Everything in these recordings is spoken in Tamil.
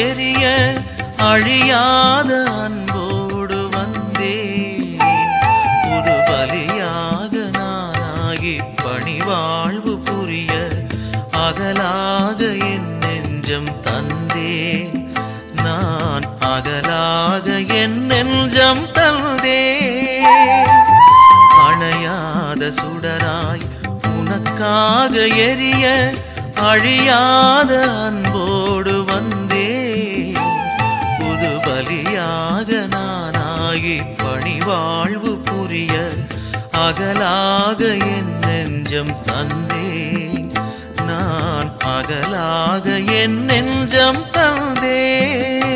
எரிய அழியாத அன்போடு வந்தேன். புது பலியாக நானாகி பணிவாழ்வு புரிய அகலாக என் நெஞ்சம் தந்தேன். நான் அகலாக என் நெஞ்சம் தந்தேன். அணையாத சுடராய் உனக்காக எரிய அழியாத அன்போடு வந்தேன். புது பலியாக நானாகி பணிவாழ்வு புரிய அகலாக என் நெஞ்சம் தந்தேன். நான் அகலாக என் நெஞ்சம் தந்தேன்.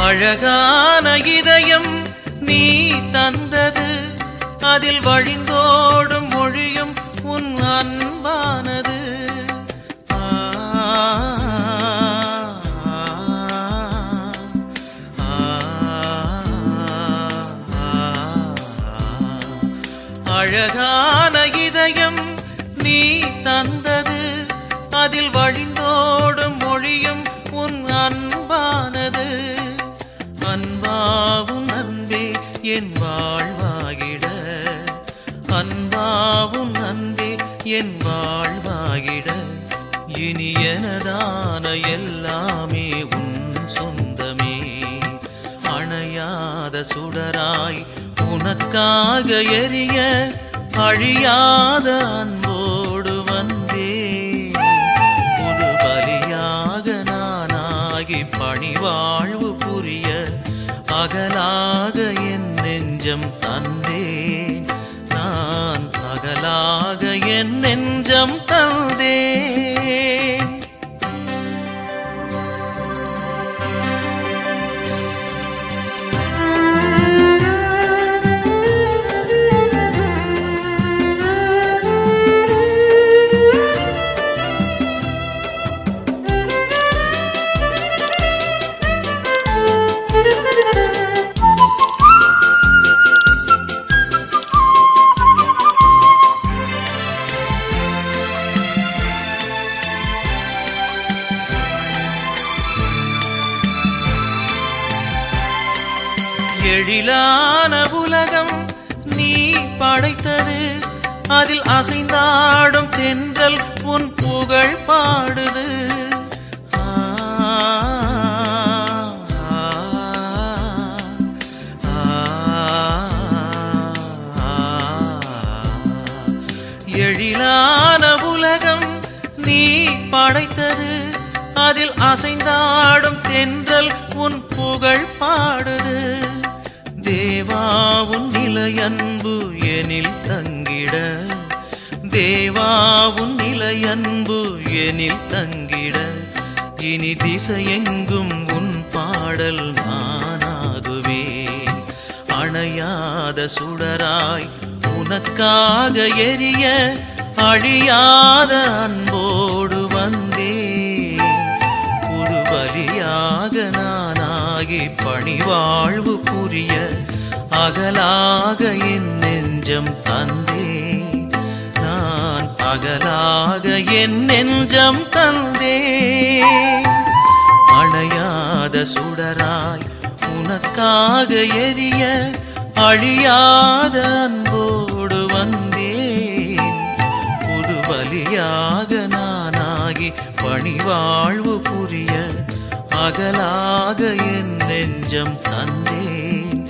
அழகான இதயம் நீ தந்தது, அதில் வழிந்தோடும் மொழியும் உன் அன்பானது. அழகான இதயம் நீ தந்தது, அதில் வழிந்தோடும் மொழியும் உன் அன்பானது. அன்பாவும் அன்பே என் வாழ்வாகிட, அன்பாவும் அன்பே என் வாழ்வாகிட, இனி எனதான எல்லாமே உன் சொந்தமே. அணையாத சுடராய் உனக்காக எரிய அழியாத அன்போடு வந்தேன். புது பலியாக நானாகி பணிவாழ்வு புரிய அகலாக என் நெஞ்சம் தந்தேன். நான் அகலாக என் நெஞ்சம் தந்தேன். எழிலான உலகம் நீ படைத்தது, அதில் அசைந்தாடும் தென்றல் உன் புகழ் பாடுது. எழிலான உலகம் நீ படைத்தது, அதில் அசைந்தாடும் தென்றல் உன் புகழ் பாடுது. தேவாவுன் நிலையன்பு எனில் தங்கிட, தேவாவுன் நிலையன்பு எனில் தங்கிட, இனி திசையெங்கும் உன் பாடல் நானாகுவேன். அணையாத சுடராய் உனக்காக எரிய அழியாத அன்போடு வந்தேன். புது பலியாக நானாகி பணிவாழ்வு புரிய அகலாக என் நெஞ்சம் தந்தேன். நான் அகலாக என் நெஞ்சம் தந்தேன். அணையாத சுடராய் உனக்காக எரிய அழியாத அன்போடு வந்தேன். புது பலியாக நானாகி பணிவாழ்வு புரிய அகலாக என் நெஞ்சம் தந்தேன்.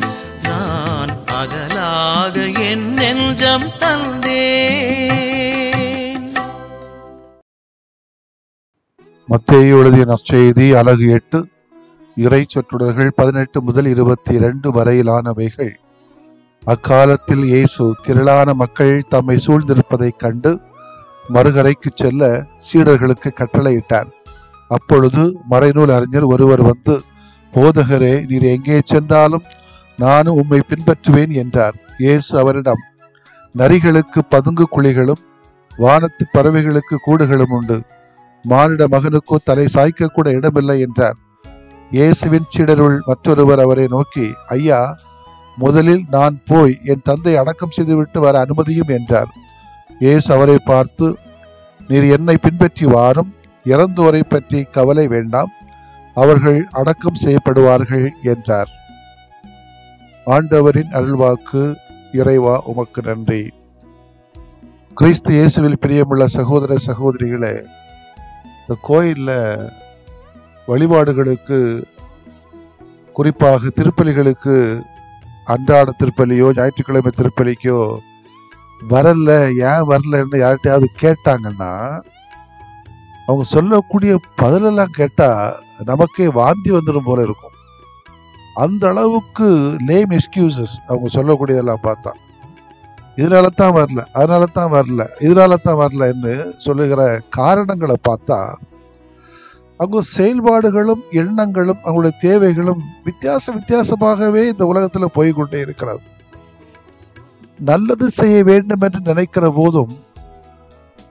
நான் அகலாக என் நெஞ்சம் தந்தேன். மத்தேயு எழுதிய நற்செய்தி அலகு 8 இறை சொற்றொடர்கள் 18 முதல் 22 வரையிலானவைகள். அக்காலத்தில் இயேசு திரளான மக்கள் தம்மை சூழ்ந்திருப்பதைக் கண்டு மறுகரைக்கு செல்ல சீடர்களுக்கு கட்டளையிட்டார். அப்பொழுது மறைநூல் அறிஞர் ஒருவர் வந்து, போதகரே, நீர் எங்கே சென்றாலும் நானும் உம்மை பின்பற்றுவேன் என்றார். இயேசு அவரிடம், நரிகளுக்கு பதுங்கு குழிகளும் வானத்து பறவைகளுக்கு கூடுகளும் உண்டு, மானிட மகனுக்கோ தலை சாய்க்க கூட இடமில்லை என்றார். இயேசுவின் சீடருள் மற்றொருவர் அவரை நோக்கி, ஐயா, முதலில் நான் போய் என் தந்தை அடக்கம் செய்துவிட்டு வர அனுமதியும் என்றார். இயேசு அவரை பார்த்து, நீர் என்னை பின்பற்றி வாரும், இறந்தோரை பற்றி கவலை வேண்டாம், அவர்கள் அடக்கம் செய்யப்படுவார்கள் என்றார். ஆண்டவரின் அருள்வாக்கு. இறைவா உமக்கு நன்றி. கிறிஸ்து இயேசுவில் பிரியமுள்ள சகோதர சகோதரிகளே, இந்த கோயில்ல வழிபாடுகளுக்கு, குறிப்பாக திருப்பலிகளுக்கு, அன்றாட திருப்பலியோ ஞாயிற்றுக்கிழமை திருப்பலிக்கோ வரல, ஏன் வரலன்னு யார்கிட்டையாவது கேட்டாங்கன்னா அவங்க சொல்லக்கூடிய பதிலெல்லாம் கேட்டா நமக்கே வாந்தி வந்துடும் போல இருக்கும். அந்த அளவுக்கு லேம் எக்ஸ்கியூசஸ் அவங்க சொல்லக்கூடியதெல்லாம் பார்த்தா, இதனால தான் வரல, அதனால தான் வரல, இதனால தான் வரலன்னு சொல்லுகிற காரணங்களை பார்த்தா அவங்க செயல்பாடுகளும் எண்ணங்களும் அவங்களுடைய தேவைகளும் வித்தியாசமாகவே இந்த உலகத்தில் போய்கொண்டே இருக்கிறது. நல்லது செய்ய வேண்டும் என்று நினைக்கிற போதும்,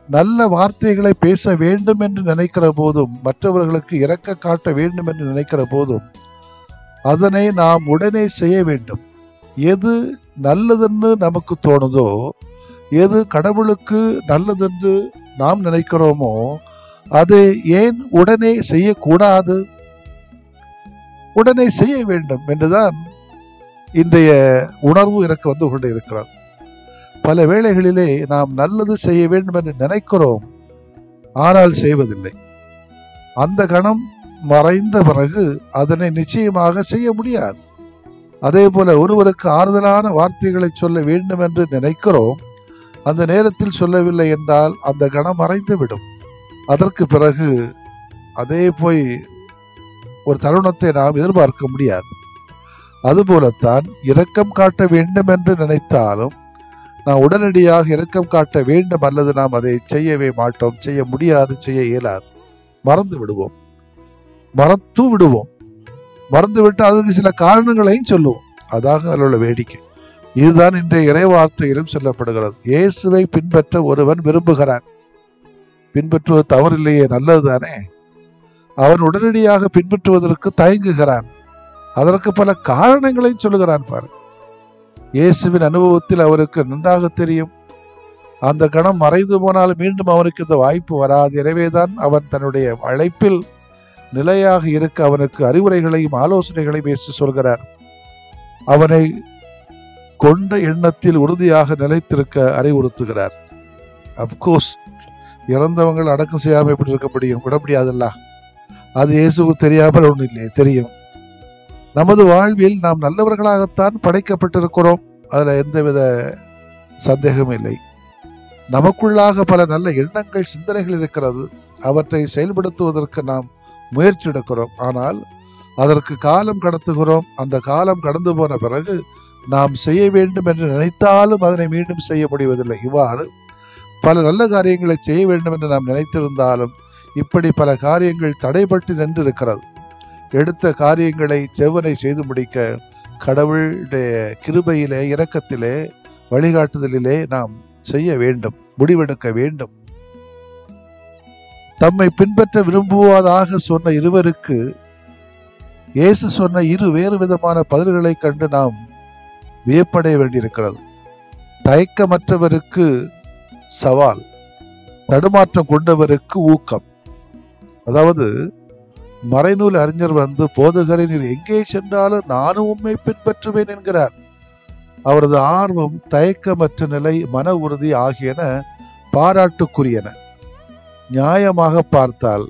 நல்ல வார்த்தைகளை பேச வேண்டும் என்று நினைக்கிற போதும், மற்றவர்களுக்கு இரக்க காட்ட வேண்டும் என்று நினைக்கிற போதும் அதனை நாம் உடனே செய்ய வேண்டும். எது நல்லதென்று நமக்கு தோணுதோ, எது கடவுளுக்கு நல்லதென்று நாம் நினைக்கிறோமோ அதை ஏன் உடனே செய்யக்கூடாது? உடனே செய்ய வேண்டும் என்றுதான் இன்றைய உணர்வு எனக்கு வந்து கொண்டே இருக்கிறது. பல வேளைகளிலே நாம் நல்லது செய்ய வேண்டும் என்று நினைக்கிறோம், ஆனால் செய்வதில்லை. அந்த கணம் மறைந்த பிறகு அதனை நிச்சயமாக செய்ய முடியாது. அதே போல ஒருவருக்கு ஆறுதலான வார்த்தைகளை சொல்ல வேண்டும் என்று நினைக்கிறோம், அந்த நேரத்தில் சொல்லவில்லை என்றால் அந்த கணம் மறைந்து விடும். அதற்கு பிறகு அதே போய் ஒரு தருணத்தை நாம் எதிர்பார்க்க முடியாது. அதுபோலத்தான் இரக்கம் காட்ட வேண்டும் என்று நினைத்தாலும் நாம் உடனடியாக இரக்கம் காட்ட வேண்டும், அல்லது நாம் அதை செய்யவே மாட்டோம், செய்ய முடியாது, செய்ய இயலாது, மறந்து விடுவோம், மறந்துவிட்டு அதுக்கு சில காரணங்களையும் சொல்லுவோம். அதாக அதில் உள்ள வேடிக்கை. இதுதான் இன்றைய இறைவார்த்தையிலும் சொல்லப்படுகிறது. இயேசுவை பின்பற்ற ஒருவன் விரும்புகிறான், பின்பற்றுவது தவறில்லையே, நல்லதுதானே. அவன் உடனடியாக பின்பற்றுவதற்கு தயங்குகிறான், அதற்கு பல காரணங்களையும் சொல்லுகிறான். பாரு, இயேசுவின் அனுபவத்தில் அவருக்கு நன்றாக தெரியும், அந்த கணம் மறைந்து போனால் மீண்டும் அவனுக்கு இந்த வாய்ப்பு வராது. எனவேதான் அவன் தன்னுடைய அழைப்பில் நிலையாக இருக்க அவனுக்கு அறிவுரைகளையும் ஆலோசனைகளையும் இயேசு சொல்கிறார். அவனை கொண்ட எண்ணத்தில் உறுதியாக நிலைத்திருக்க அறிவுறுத்துகிறார். அப்கோர்ஸ் இறந்தவங்கள் அடக்கம் செய்யாமல் எப்படி இருக்க முடியும்? விட முடியாதல்ல. அது இயேசுக்கு தெரியாமல் ஒன்றும் இல்லை, தெரியும். நமது வாழ்வில் நாம் நல்லவர்களாகத்தான் படைக்கப்பட்டிருக்கிறோம், அதில் எந்தவித சந்தேகமும் இல்லை. நமக்குள்ளாக பல நல்ல எண்ணங்கள், சிந்தனைகள் இருக்கிறது. அவற்றை செயல்படுத்துவதற்கு நாம் முயற்சி எடுக்கிறோம், ஆனால் அதற்கு காலம் கடத்துகிறோம். அந்த காலம் கடந்து போன பிறகு நாம் செய்ய வேண்டும் என்று நினைத்தாலும் அதனை மீண்டும் செய்ய முடிவதில்லை. இவ்வாறு பல நல்ல காரியங்களை செய்ய வேண்டும் என்று நாம் நினைத்திருந்தாலும் இப்படி பல காரியங்கள் தடைபட்டு நின்றிருக்கிறது. எடுத்த காரியங்களை செவ்வனை செய்து முடிக்க கடவுளுடைய கிருபையிலே, இரக்கத்திலே, வழிகாட்டுதலிலே நாம் செய்ய வேண்டும், முடிவெடுக்க வேண்டும். தம்மை பின்பற்ற விரும்புவதாக சொன்ன இருவருக்கு இயேசு சொன்ன இரு வேறு விதமான பதில்களை கண்டு நாம் வியப்படைய வேண்டியிருக்கிறது. தயக்கமற்றவருக்கு சவால், தடுமாற்றம் கொண்டவருக்கு ஊக்கம். அதாவது மறைநூல் அறிஞர் வந்து, போதகரை, நீர் எங்கே சென்றாலும் நானும் உம்மை பின்பற்றுவேன் என்கிறார். அவரது ஆர்வம், தயக்கமற்ற நிலை, மன உறுதி ஆகியன பாராட்டுக்குரியன. நியாயமாக பார்த்தால்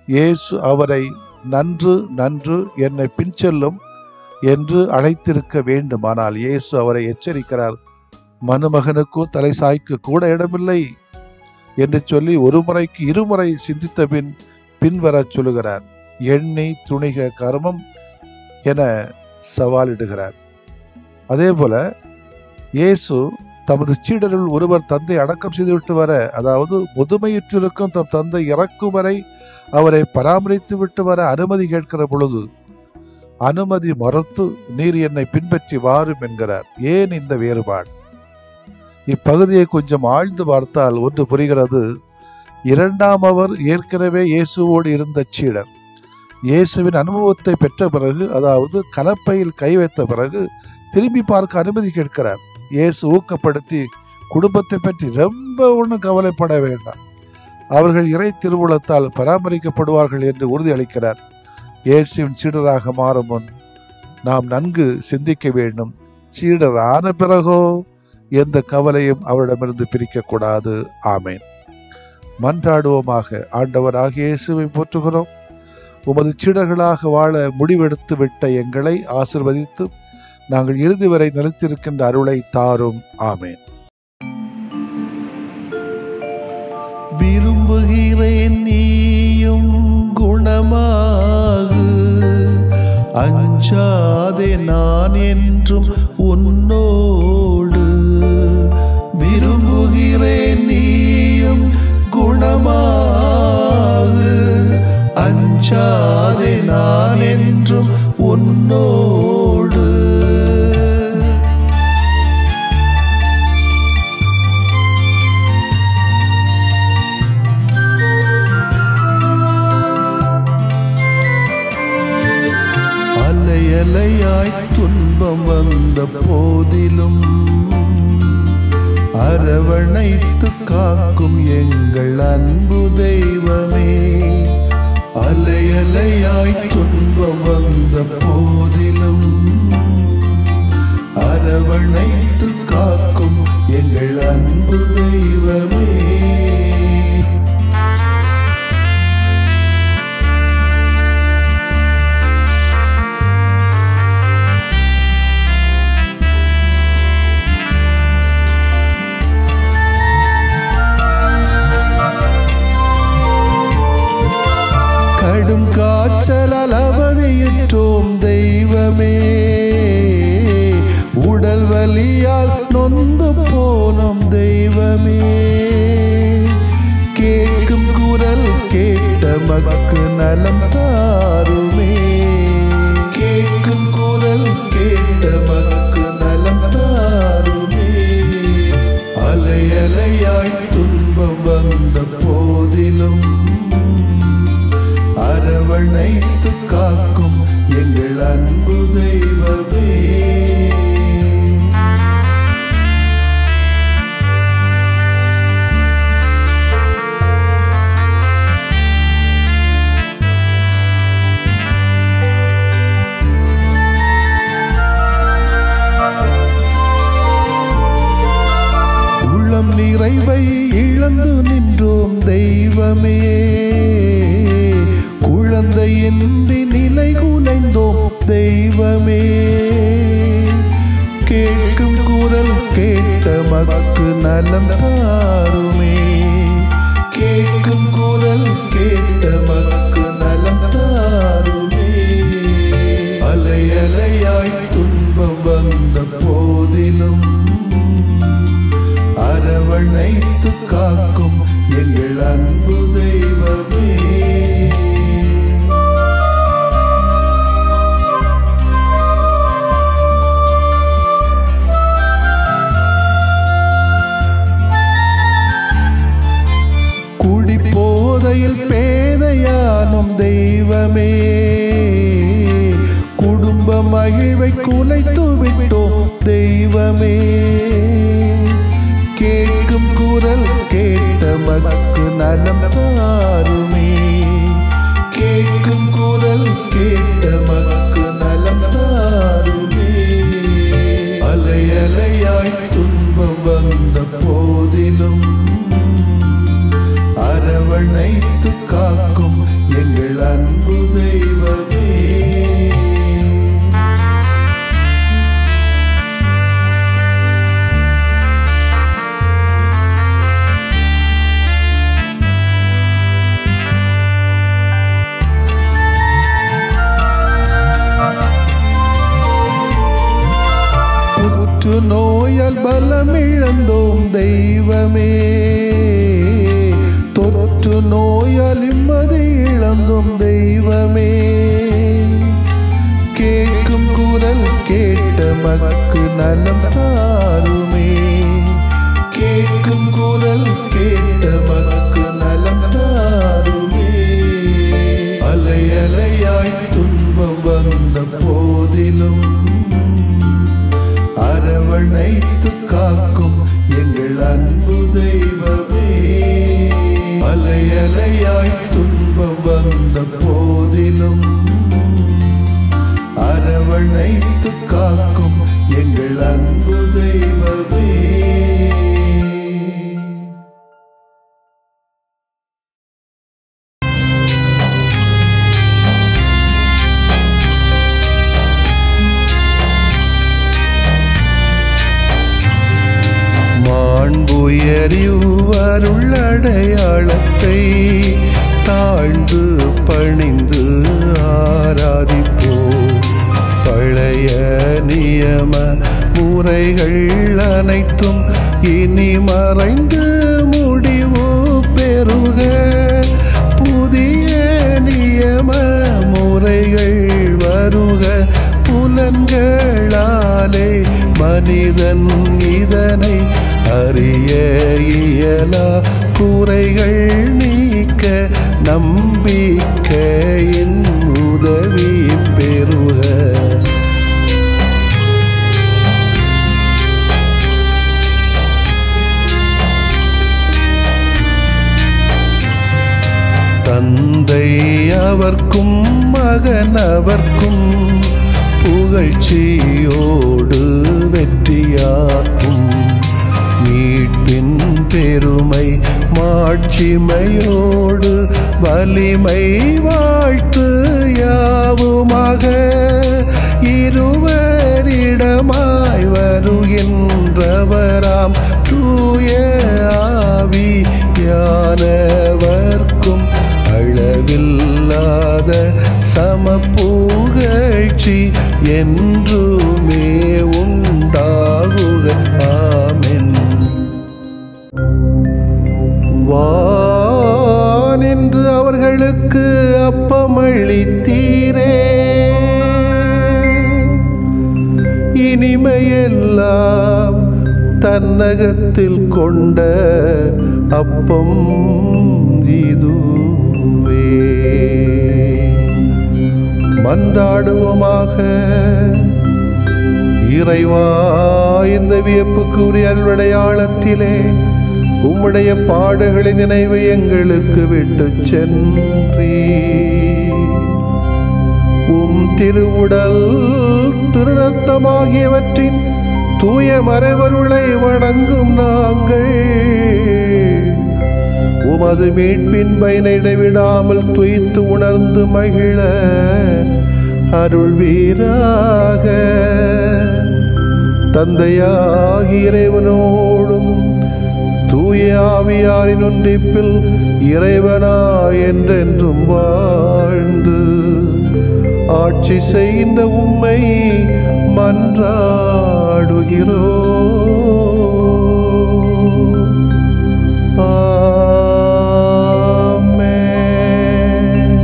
இயேசு அவரை நன்று என்னை பின்செல்லும் என்று அழைத்திருக்க வேண்டும். ஆனால் இயேசு அவரை எச்சரிக்கிறார். மனுமகனுக்கோ தலை சாய்க்க கூட இடமில்லை என்று சொல்லி ஒரு முறைக்கு இருமுறை சிந்தித்த பின்வர சொல்லுகிறார். எண்ணி துணிக கர்மம் என சவாலிடுகிறார். அதே போல இயேசு தமது சீடருள் ஒருவர் தந்தை அடக்கம் செய்துவிட்டு வர, அதாவது முதுமையுற்றிருக்கும் தம் தந்தை இறக்கும் வரை அவரை பராமரித்து விட்டு வர அனுமதி கேட்கிற பொழுது அனுமதி மறுத்து நீர் என்னை பின்பற்றி வாரும் என்கிறார். ஏன் இந்த வேறுபாடு? இப்பகுதியை கொஞ்சம் ஆழ்ந்து பார்த்தால் ஒன்று புரிகிறது. இரண்டாம் அவர் ஏற்கனவே இயேசுவோடு இருந்த சீடர். இயேசுவின் அனுபவத்தை பெற்ற பிறகு, அதாவது கலப்பையில் கை வைத்த பிறகு திரும்பி பார்க்க அனுமதி கேட்கிறார். இயேசு ஊக்கப்படுத்தி குடும்பத்தை பற்றி ரொம்ப ஒன்றும் கவலைப்பட வேண்டாம், அவர்கள் இறை திருவுளத்தால் பராமரிக்கப்படுவார்கள் என்று உறுதியளிக்கிறார். இயேசுவின் சீடராக மாறும் முன் நாம் நன்கு சிந்திக்க வேண்டும். சீடர் ஆன பிறகோ எந்த கவலையும் அவரிடமிருந்து பிரிக்கக்கூடாது. ஆமேன். மன்றாடுவோமாக. ஆண்டவராகிய இயேசுவை போற்றுகிறோம். உமது சீடர்களாக வாழ முடிவெடுத்து விட்ட எங்களை ஆசீர்வதித்து நாங்கள் இறுதி வரை நிலைத்திருக்கின்ற அருளை தாரும். ஆமேன். விரும்புகிறேன் நீயும் குணமாகு, அஞ்சாதே நான் என்றும் உன்னோடு. விரும்புகிறேன் நீயும் குணமாகு, அஞ்சாதே நான் என்றும் உன்னோடு. அலையாய் துன்பம் வந்த போதிலும் அரவணைத்து காக்கும் எங்கள் அன்பு தெய்வமே. அலையாய் துன்பம் வந்த போதிலும் அரவணைத்து காக்கும் எங்கள் அன்பு தெய்வமே. கடும் காய்ச்சலால் அவதியுற்றோம் தெய்வமே, உடல் வலியால் நொந்து போனோம் தெய்வமே. கேட்கும் குரல் கேட்ட மக்கு நலம் தாருமே, கேட்கும் குரல் கேட்ட மக்கு நலம் தாருமே. அலையாய் துன்பம் வந்த போதிலும் அரவணைத்து காக்கும் எங்கள் அன்பு தெய்வமே. உள்ளம் நிறைவை இழந்து நின்றோம் தெய்வமே, குழந்தையின்றி நிலை குலைந்தோம் தெய்வமே. கேட்கும் குரல் கேட்ட மக்கு நலம் தாருமே, கேட்கும் குரல் கேட்ட மக்கு நலம் தாருமே. அலையாய் துன்பம் வந்த போதிலும் அரவணைத்து காக்கும் எங்கள் அன்பு தெய்வமே. குடிபோதையில் பேதையானும் தெய்வமே, குடும்ப மகிழ்வை குலைத்து விட்டோம் தெய்வமே. கேட்கும் குரல் கேட்ட மக்கு நலம் தாருமே, கேட்கும் குரல் கேட்ட மக்கு நலம் தாருமே. அலையாய் துன்பம் வந்த போதிலும் அரவணைத்து காக்கும் எங்கள் அன்பு தெய்வமே. நோயால் பலமிழந்தோம் தெய்வமே, தொற்று நோயால் நிம்மதி இழந்தோம் தெய்வமே. கேட்கும் குரல் கேட்ட மக்கு நலம் தாருமே, கேட்கும் குரல் கேட்ட மக்கு நலம் தாருமே. அலை அலையாய் துன்பம் வந்த போதிலும் அரவணைத்து காக்கும் எங்கள் அன்பு தெய்வமே. அலை அலையாய் துன்பம் வந்த போதிலும் அரவணைத்து காக்கும் எங்கள் அன்பு தெய்வமே. மாண்புயரிவருள்ளடையாளத்தை தாழ்ந்து பணிந்து ஆராதிப்போ. பழைய நியம முறைகள் அனைத்தும் இனி மறைந்து முடிவு பெறுக. புதிய நியம முறைகள் வருக. புலன்களாலே மனிதன் இதனை அறிய இயலா. குறைகள் நீக்க நம்பிக்கையின் உதவி பெறுக. தந்தை அவர்க்கும் மகன் அவர்க்கும் புகழ்ச்சியோடு வெற்றியாக்கும். மீட்பின் பெருமை மாட்சிமையோடு வலிமை வாழ்த்து யாவுமாக. இருவரிடமாய் வருகின்றவராம் தூய ஆவியானவர்க்கும் அளவில்லாத சமப்புகழ்ச்சி என்றுமே உண்டாகுக. ஆமென். வானின்று அவர்களுக்கு அப்பமளித்தீரே, இனிமையெல்லாம் தன்னகத்தில் கொண்ட அப்பம் இதுவே. மன்றாடுவோமாக. இறைவா, இந்த வியப்புக்குரிய அல்வடையாளத்திலே உம்முடைய பாடுகளின் நினைவை எங்களுக்கு விட்டு சென்றீ. உம் திருவுடல் திருரத்தமாகியவற்றின் தூய மறைவருளை வணங்கும் நாங்கள் உமது மீட்பின் பயனை இடைவிடாமல் துய்த்து உணர்ந்து மகிழ அருள்வீராக. தந்தையாகி இறைவனோடும் தூய ஆவியாரின் ஒன்றிப்பில் இறைவனா என்றென்றும் வாழ்ந்து ஆட்சி செய்கின்ற உம்மை மன்றாடுகிறோம். ஆமென்.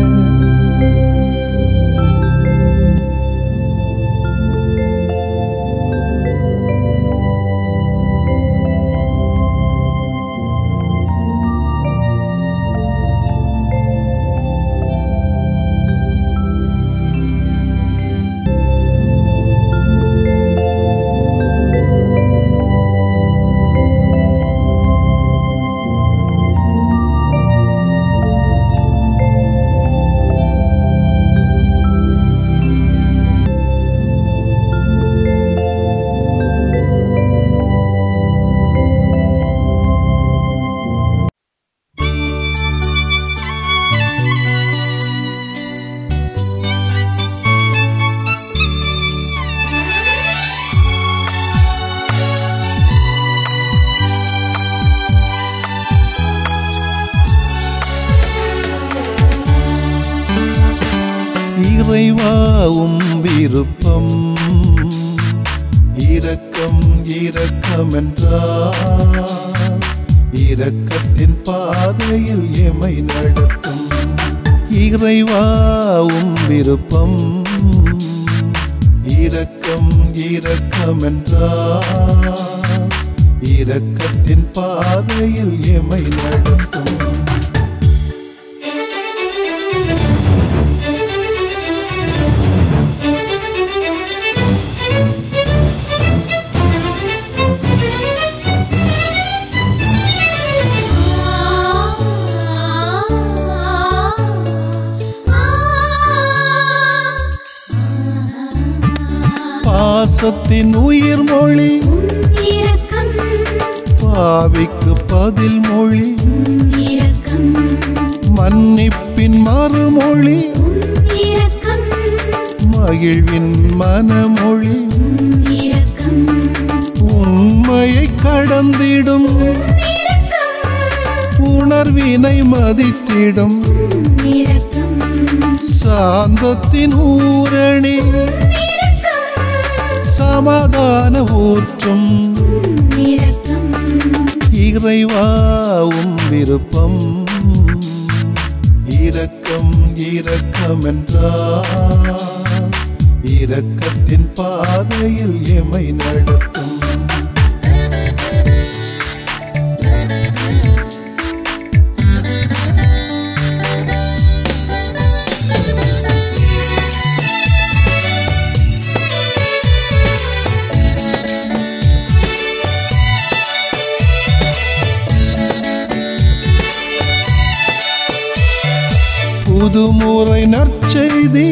இறைவாவும் விருப்பம் இரக்கம் இரக்கம் என்றார், இரக்கத்தின் பாதையில் எமை நடத்தும். இறைவாவும் விருப்பம் இரக்கம் இரக்கம் என்றார், இரக்கத்தின் பாதையில் எமை நடத்தும். பாசத்தின் உயிர் மொழி இரக்கம், பாவிக்கு பதில் மொழி இரக்கம், மன்னிப்பின் மறுமொழி இரக்கம், மகிழ்வின் மனமொழி இரக்கம், உண்மையை கடந்திடும் இரக்கம், உணர்வினை மதித்திடும் இரக்கம், சாந்தத்தின் ஊரணி சமாதான ஊற்றும் இரக்கம். இறைவாவும் விருப்பம் இரக்கம் இரக்கம் என்றார், இரக்கத்தின் பாதையில் எமை நடத்தும். புதுமுறை நற்செய்தி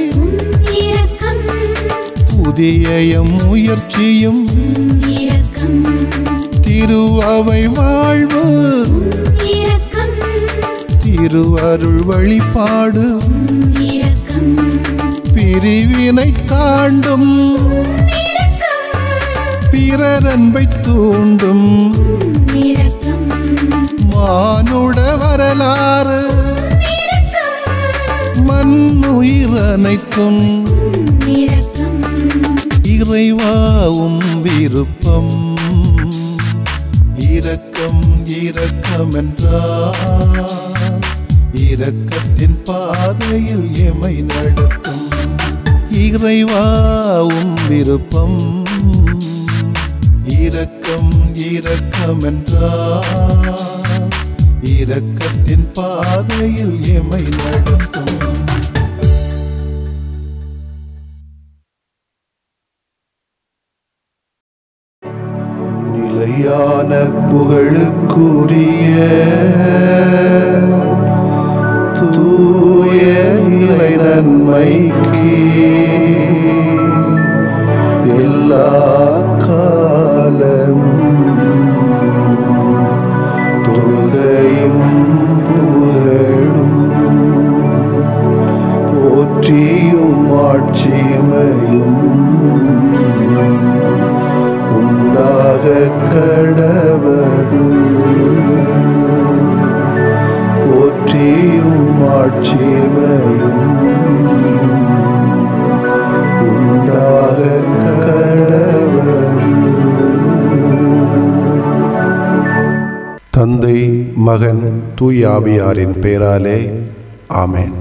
இரக்கம், புதிய முயற்சியும் இரக்கம், திருஅவை வாழ்வு இரக்கம், திருவருள் வழிபாடு இரக்கம், பிரிவினை தாண்டும் இரக்கம், பிறர் அன்பை தூண்டும் இரக்கம், மானுட வரலாறு மண்ணுயிர் அனைத்தும் இரக்கம். இறைவாவும் விருப்பம் இரக்கம் இரக்கம் என்றார், இரக்கத்தின் பாதையில் எமை நடத்தும். இறைவாவும் விருப்பம் இரக்கம் இரக்கம் என்றார், இரக்கத்தின் பாதையில் எமை நடத்தும். நிலையான புகழுக்குரிய தூய இறை நன்மைக்கு எல்லா காலமும் தொழுகையும் புகழும் போற்றியும் ஆட்சிமையும் உண்டாக கடவது. போற்றியும் ஆட்சிமையும் உண்டாக கடவது. தந்தை மகன் தூய ஆவியாரின் பெயராலே ஆமென்.